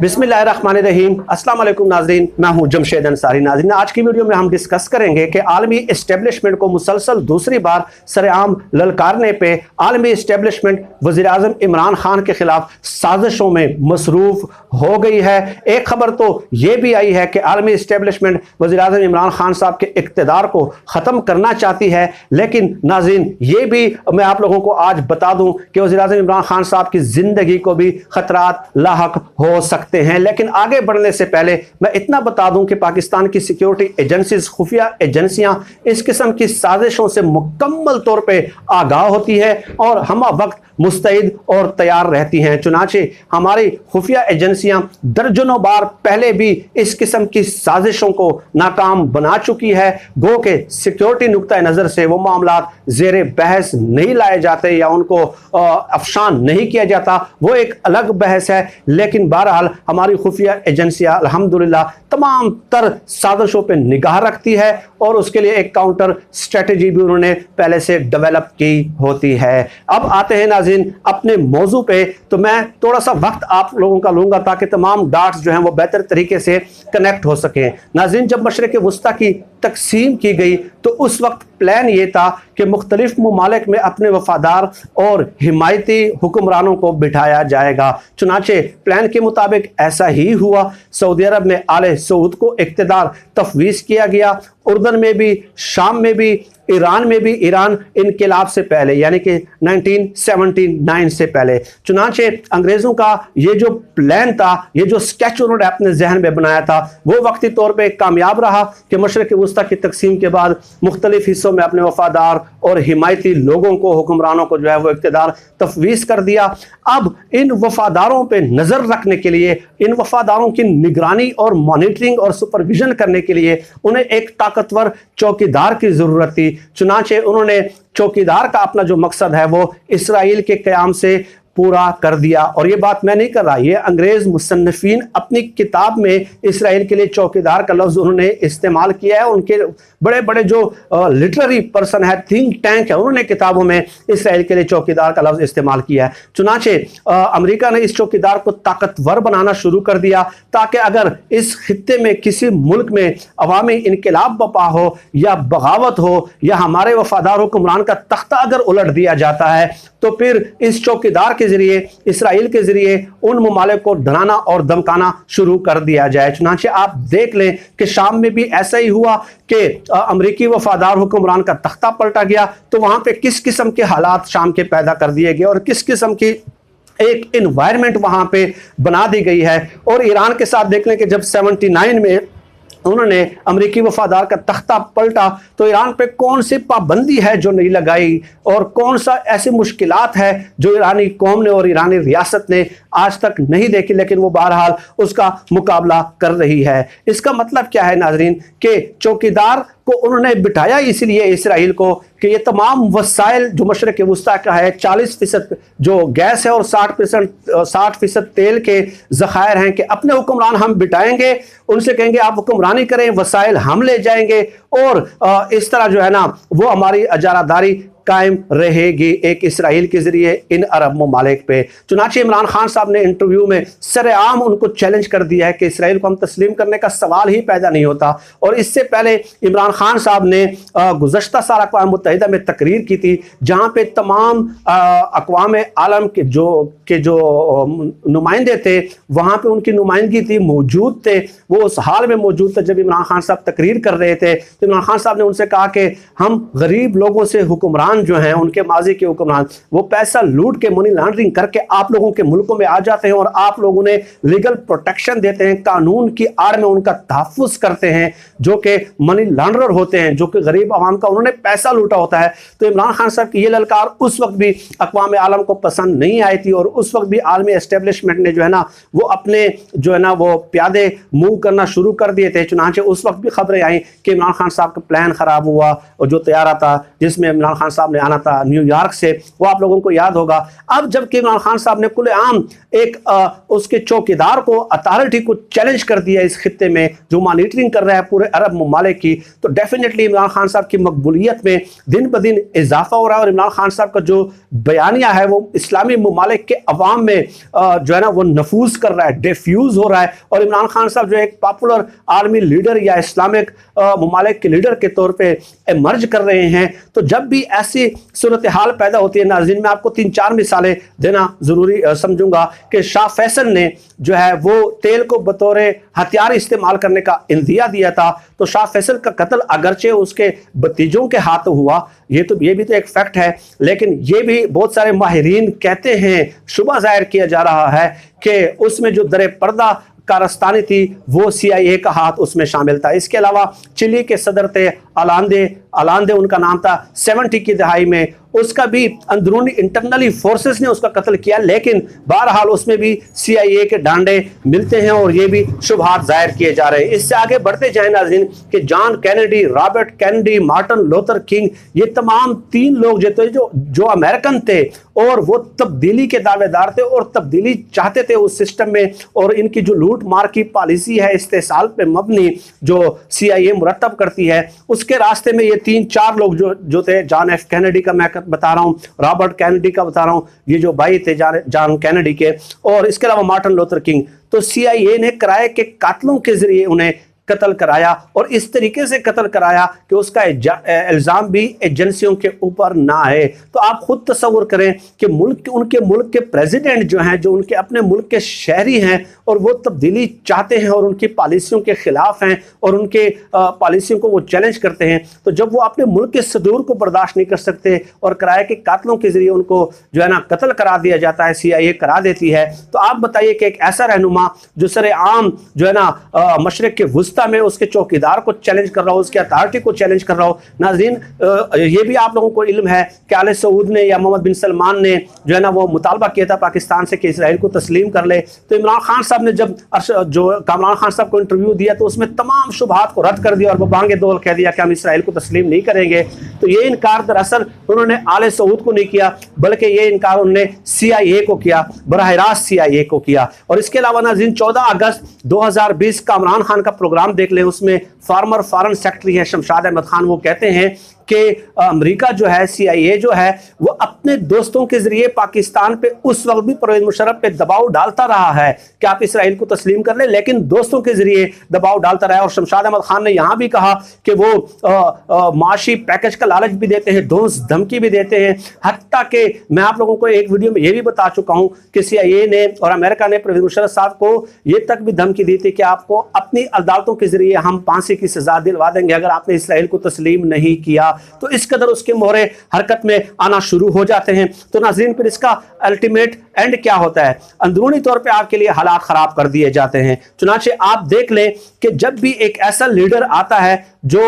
बिस्मिल्लाहिर्रहमानिर्रहीम। अस्सलाम वालेकुम नाज़रीन, मैं हूं जमशेद अंसारी। नाज़रीन, आज की वीडियो में हम डिस्कस करेंगे कि आलमी इस्टेब्लिशमेंट को मुसलसल दूसरी बार सरेआम ललकारने पे आलमी इस्टेब्लिशमेंट वज़ीर आज़म इमरान खान के खिलाफ साजिशों में मसरूफ़ हो गई है। एक खबर तो ये भी आई है कि आलमी इस्टेब्लिशमेंट वज़ीर आज़म इमरान खान साहब के इक़्तिदार को ख़त्म करना चाहती है, लेकिन नाज़रीन ये भी मैं आप लोगों को आज बता दूं कि वज़ीर आज़म इमरान खान साहब की ज़िंदगी को भी ख़तरात लाहक हो सकते हैं। लेकिन आगे बढ़ने से पहले मैं इतना बता दूं कि पाकिस्तान की सिक्योरिटी एजेंसीज, खुफिया एजेंसियां इस किस्म की साजिशों से मुकम्मल तौर पे आगाह होती है और हम वक्त मुस्तैद और तैयार रहती हैं। चुनाचे हमारी खुफिया एजेंसियां दर्जनों बार पहले भी इस किस्म की साजिशों को नाकाम बना चुकी है। गो के सिक्योरिटी नुक्ता नज़र से वो मामला ज़ेरे बहस नहीं लाए जाते या उनको अफशान नहीं किया जाता, वो एक अलग बहस है। लेकिन बहरहाल हमारी खुफिया एजेंसियां अल्हम्दुलिल्लाह तमाम तर साजिशों पर निगाह रखती है और उसके लिए एक काउंटर स्ट्रेटजी भी उन्होंने पहले से डेवलप की होती है। अब आते हैं नाज़रीन अपने मौजू पे, तो मैं थोड़ा सा वक्त आप लोगों का लूँगा ताकि तमाम डाट्स जो हैं वो बेहतर तरीके से कनेक्ट हो सकें। नाज़रीन, जब मशरिक़ वुस्ता की तकसीम की गई तो उस वक्त प्लान ये था कि मुख्तलिफ ममालिक में अपने वफादार और हिमायती हुक्मरानों को बिठाया जाएगा। चुनाचे प्लान के मुताबिक ऐसा ही हुआ। सऊदी अरब में आले सऊद को इक़्तिदार तफवीज़ किया गया। उर्दन में भी, शाम में भी, ईरान में भी, ईरान इनकलाब से पहले यानी कि 1979 से पहले। चुनाचे अंग्रेज़ों का ये जो प्लान था, ये जो स्केच उन्होंने अपने जहन में बनाया था, वो वक्ती तौर पे कामयाब रहा कि मशरिक़ वुस्ता की तकसीम के बाद मुख्तलिफ हिस्सों में अपने वफादार और हिमायती लोगों को, हुक्मरानों को जो है वो इक़्तिदार तफवीज़ कर दिया। अब इन वफादारों पर नज़र रखने के लिए, इन वफादारों की निगरानी और मॉनिटरिंग और सुपरविजन करने के लिए उन्हें एक ताकतवर चौकीदार की ज़रूरत थी। चुनाचे उन्होंने चौकीदार का अपना जो मकसद है वो इसराइल के क़याम से पूरा कर दिया। और ये बात मैं नहीं कर रहा, ये अंग्रेज़ मुसन्निफ़ीन अपनी किताब में इसराइल के लिए चौकीदार का लफ्ज़ उन्होंने इस्तेमाल किया है। उनके बड़े बड़े जो लिटरेरी पर्सन है, थिंक टैंक है, उन्होंने किताबों में इसराइल के लिए चौकीदार का लफ्ज़ इस्तेमाल किया है। चुनाचे अमेरिका ने इस चौकीदार को ताकतवर बनाना शुरू कर दिया ताकि अगर इस खित्ते में किसी मुल्क में अवामी इनकलाब बपा हो या बगावत हो या हमारे वफादार हुक्मरान का तख्ता अगर उलट दिया जाता है तो फिर इस चौकीदार के जरिए, इसराइल के जरिए उन ममालिक को डराना और धमकाना शुरू कर दिया जाए। चुनांचे आप देख लें कि शाम में भी ऐसा ही हुआ कि अमरीकी वफादार हुक्मरान का तख्ता पलटा गया, तो वहां पे किस किस्म के हालात शाम के पैदा कर दिए गए और किस किस्म की एक इन्वायरमेंट वहां पे बना दी गई है। और ईरान के साथ देख लें कि जब 79 में उन्होंने अमरीकी वफादार का तख्ता पलटा तो ईरान पे कौन सी पाबंदी है जो नहीं लगाई और कौन सा ऐसी मुश्किलात है जो ईरानी कौम ने और ईरानी रियासत ने आज तक नहीं देखी, लेकिन वो बहरहाल उसका मुकाबला कर रही है। इसका मतलब क्या है नाजरीन कि चौकीदार को उन्होंने बिठाया इसलिए इसराइल को कि ये तमाम वसाइल जो मशरिक़ वुस्ता का है, 40% जो गैस है और 60% तेल के ज़खायर हैं, कि अपने हुक्मरान हम बिठाएंगे, उनसे कहेंगे आप हुक्मरानी करें, वसाइल हम ले जाएंगे और इस तरह जो है ना वो हमारी अजारादारी कायम रहेगी एक इसराइल के जरिए इन अरब ममालिक पे। चुनाचे इमरान खान साहब ने इंटरव्यू में सरेआम उनको चैलेंज कर दिया है कि इसराइल को हम तस्लीम करने का सवाल ही पैदा नहीं होता। और इससे पहले इमरान खान साहब ने गुज़श्ता साल अक़वाम मुत्तहिदा में तकरीर की थी जहाँ पे तमाम अक़वाम आलम के जो नुमाइंदे थे वहाँ पे उनकी नुमाइंदगी थी, मौजूद थे। वो उस हाल में मौजूद थे जब इमरान खान साहब तकरीर कर रहे थे। तो इमरान खान साहब ने उनसे कहा कि हम गरीब लोगों से हुक्मरान जो हैं, उनके माजी के हुक्मरान, वो पैसा लूट के, मनी लॉन्ड्रिंग करके आप लोगों के मुल्कों में आ जाते हैं और आप लोग उन्हें लीगल प्रोटेक्शन देते हैं, कानून की आड़ में उनका तहफ़्फ़ुज़ करते हैं, जो कि मनी लॉन्ड्रर होते हैं, जो कि गरीब आवाम का उन्होंने पैसा लूटा होता है। तो इमरान खान साहब की ये ललकार उस वक्त भी अक़वाम आलम को पसंद नहीं आई थी और उस वक्त भी आलमी एस्टेब्लिशमेंट ने जो है ना वो अपने जो है ना वो प्यादे मूव करना शुरू कर दिए थे। चुनांचे उस वक्त भी खबरें आई कि इमरान खान साहब का प्लान ख़राब हुआ और जो तैयारा था जिसमें इमरान खान साहब साहब ने आना था न्यूयॉर्क से, वो आप लोगों को याद होगा। अब जबकि इमरान खान साहब ने खुलेआम एक उसके चौकीदार को, अथॉरिटी को चैलेंज कर दिया इस खित्ते में जो मॉनिटरिंग कर रहा है पूरे अरब ममालिक की, तो डेफिनेटली इमरान खान साहब की मकबूलियत में दिन ब दिन इजाफा हो रहा है। और इमरान खान साहब का जो बयानिया है वो इस्लामी ममालिक के अवाम में जो है ना वो नफूज कर रहा है, डिफ्यूज हो रहा है। और इमरान खान साहब जो एक पॉपुलर आर्मी लीडर या इस्लामिक ममालिक के लीडर के तौर पे एमर्ज कर रहे हैं। तो जब भी ऐसी सूरत हाल पैदा होती है नाज़रीन, मैं आपको 3-4 मिसालें देना ज़रूरी समझूंगा कि शाह फैसल ने जो है वो तेल को बतौर हथियार इस्तेमाल करने का इंदिया दिया था। तो शाह फैसल का कत्ल अगरचे उसके भतीजों के हाथ हुआ, ये भी तो एक फैक्ट है, लेकिन ये भी बहुत सारे माहिरीन कहते हैं, शुबा जाहिर किया जा रहा है कि उसमें जो दरे पर्दा कारस्तानी थी वो CIA का हाथ उसमें शामिल था। इसके अलावा चिली के सदर थे अलांदे उनका नाम था, 70 की दहाई में उसका भी अंदरूनी इंटरनली फोर्सेस ने उसका कत्ल किया, लेकिन बहरहाल उसमें भी CIA के डांडे मिलते हैं और ये भी शुबहात जाहिर किए जा रहे हैं। इससे आगे बढ़ते जाए नाज़रीन कि John Kennedy, Robert Kennedy, Martin Luther king, ये तमाम 3 लोग जो अमेरिकन थे और वो तब्दीली के दावेदार थे और तब्दीली चाहते थे उस सिस्टम में, और इनकी जो लूट मार की पॉलिसी है इस्तेसाल पे मबनी जो CIA मुरतब करती है, उसके रास्ते में ये 3-4 लोग जो थे, जॉन F कैनेडी का मैं बता रहा हूं, रॉबर्ट कैनेडी का बता रहा हूं, ये जो भाई थे जॉन कैनेडी के, और इसके अलावा मार्टिन लूथर किंग। तो CIA ने किराए के कातलों के जरिए उन्हें कत्ल कराया और इस तरीके से कत्ल कराया कि उसका इल्ज़ाम भी एजेंसियों के ऊपर ना है। तो आप खुद तसव्वुर करें कि उनके मुल्क के प्रेसिडेंट जो हैं, जो उनके अपने मुल्क के शहरी हैं और वो तब्दीली चाहते हैं और उनकी पॉलिसियों के खिलाफ हैं और उनके पॉलिसियों को वो चैलेंज करते हैं, तो जब वो अपने मुल्क के सदूर को बर्दाश्त नहीं कर सकते और किराए के कातलों के जरिए उनको जो है ना कत्ल करा दिया जाता है, CIA करा देती है, तो आप बताइए कि एक ऐसा रहनुमा जो सरेआम जो है ना मशरक़ के वुस्ता में उसके चौकीदार को चैलेंज कर रहा हो, उसके अथॉरिटी को चैलेंज कर रहा हो। नाज़रीन ये भी आप लोगों को इल्म है कि आले सऊद ने या मोहम्मद बिन सलमान ने जो है ना वो मुतालबा किया था पाकिस्तान से कि इसराइल को तस्लीम कर ले। तो इमरान खान साहब ने जब कामरान खान साहब को इंटरव्यू दिया तो उसमें तमाम शुबहात को रद्द कर दिया और बबांगे दौल कह दिया कि हम इसराइल को तस्लीम नहीं करेंगे। तो ये इनकार दरअसल उन्होंने आले सऊद को नहीं किया, बल्कि ये इनकार उन्होंने CIA को किया, बराह रास्त CIA को किया। और इसके अलावा नाज़रीन 14 अगस्त 2020 का इमरान खान का प्रोग्राम देख लें, उसमें फॉर्मर फॉरेन सेक्रेटरी है शमशाद अहमद खान, वो कहते हैं कि अमेरिका जो है, CIA जो है, वो अपने दोस्तों के जरिए पाकिस्तान पे उस वक्त भी परवेज मुशर्रफ पे दबाव डालता रहा है कि आप इसराइल को तस्लीम कर ले, लेकिन दोस्तों के जरिए दबाव डालता रहा है। और शमशाद अहमद खान ने यहाँ भी कहा कि वो माशी पैकेज का लालच भी देते हैं, धमकी भी देते हैं। हत्ता कि मैं आप लोगों को एक वीडियो में ये भी बता चुका हूँ कि CIA ने और अमेरिका ने परवेज मुशर्रफ साहब को ये तक भी धमकी दी थी कि आपको अपनी अदालतों के जरिए हम फांसी की सजा दिलवा देंगे अगर आपने इसराइल को तस्लीम नहीं किया। तो इस कदर उसके मोहरे हरकत में आना शुरू हो जाते हैं। तो नाज़रीन फिर इसका अल्टीमेट एंड क्या होता है? अंदरूनी तौर पे आपके लिए हालात खराब कर दिए जाते हैं। चुनांचे आप देख लें कि जब भी एक ऐसा लीडर आता है जो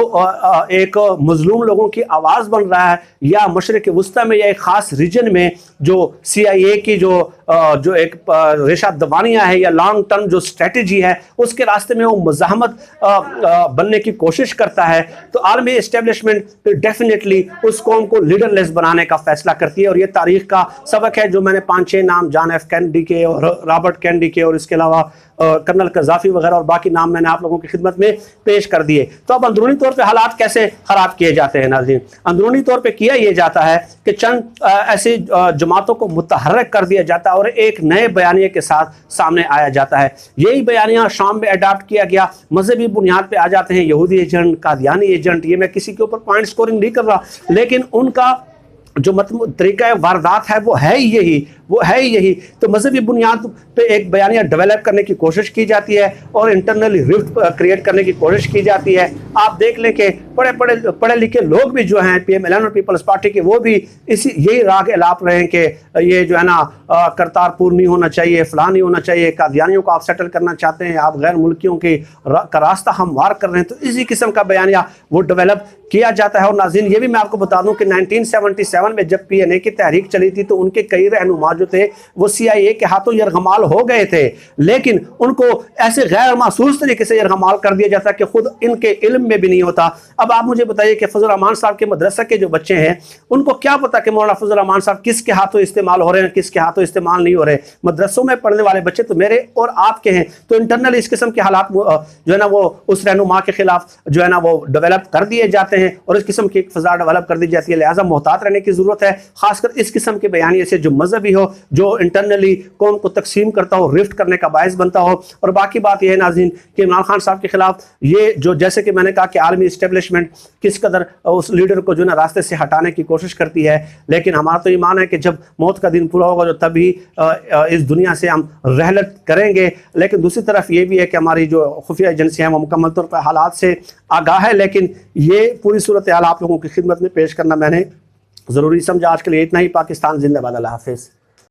एक मजलूम लोगों की आवाज बन रहा है, या मशरिक वुस्ता में या एक खास रीजन में जो CIA की जो एक रेशा दबानियाँ है या लॉन्ग टर्म जो स्ट्रेटजी है, उसके रास्ते में वो मज़ाहमत बनने की कोशिश करता है, तो आलमी इस्टेब्लिशमेंट डेफिनेटली उस कौम को लीडरलेस बनाने का फैसला करती है। और ये तारीख का सबक है जो मैंने 5-6 नाम जॉन F कैनेडी के और रॉबर्ट कैनेडी के और इसके अलावा कर्नल कज़ाफ़ी वगैरह और बाकी नाम मैंने आप लोगों की खिदमत में पेश कर दिए। तो अब अंदरूनी तौर पे हालात कैसे ख़राब किए जाते हैं नाज़रीन? अंदरूनी तौर पे किया ये जाता है कि चंद ऐसी जमातों को मुतहर्रिक कर दिया जाता है और एक नए बयानिए के साथ सामने आया जाता है। यही बयानिया शाम में अडाप्ट किया गया, मजहबी बुनियाद पे आ जाते हैं यहूदी एजेंट, कादियानी एजेंट। ये मैं किसी के ऊपर पॉइंट स्कोरिंग नहीं कर रहा, लेकिन उनका जो तरीका वारदात है वो है ही यही। तो मजहबी बुनियाद पे एक बयानिया डेवलप करने की कोशिश की जाती है और इंटरनली रिफ्ट क्रिएट करने की कोशिश की जाती है। आप देख लें कि पढ़े लिखे लोग भी जो हैं PMLN और पीपल्स पार्टी के, वो भी यही राग एलाप रहे हैं कि ये जो है ना करतारपुर नहीं होना चाहिए, फलां नहीं होना चाहिए, कादियानियों को आप सेटल करना चाहते हैं, आप गैर मुल्कियों का रास्ता हमवार कर रहे हैं। तो इसी किस्म का बयानिया वो डेवलप किया जाता है। और नाज़रीन ये भी मैं आपको बता दूं कि 1977 1967 में जब PNA की तहरीक चली थी तो उनके कई रहनुमा जो थे वो CIA के हाथों यरगमाल हो गए थे, लेकिन उनको ऐसे गैर महसूस तरीके से यरगमाल कर दिया जाता कि खुद इनके इल्म में भी नहीं होता। अब आप मुझे बताइए कि फजल रहमान साहब के मदरसा के जो बच्चे हैं उनको क्या पता कि मौलाना फजल रहमान साहब किसके हाथों इस्तेमाल हो रहे हैं, किसके हाथों इस्तेमाल नहीं हो रहे। मदरसों में पढ़ने वाले बच्चे तो मेरे और आपके हैं, तो इंटरनल इस किस्म के हालात जो है ना वो उस रहनुमा के खिलाफ जो है ना वो डेवलप कर दिए जाते हैं और इस किस्म की फजा डेवलप कर दी जाती है। लिहाजा मोहतात रहने की ज़रूरत है, खासकर इस किस्म के बयानिए से जो मजहबी हो, जो इंटरनली कौम को तकसीम करता हो, रिफ्ट करने का बायस बनता हो। और बाकी बात यह है नाज़रीन कि इमरान खान साहब के खिलाफ ये जो, जैसे कि मैंने कहा कि आलमी इस्टेब्लिशमेंट किस कदर उस लीडर को जो है ना रास्ते से हटाने की कोशिश करती है, लेकिन हमारा तो ईमान है कि जब मौत का दिन पूरा होगा जो तभी इस दुनिया से हम रहलत करेंगे। लेकिन दूसरी तरफ ये भी है कि हमारी जो खुफिया एजेंसियाँ हैं वो मुकम्मल तौर पर हालात से आगाह है, लेकिन ये पूरी सूरत हाल आप लोगों की खिदमत में पेश करना मैंने ज़रूरी समझा। आज के लिए इतना ही। पाकिस्तान जिंदाबाद। अल्लाह हाफिज़।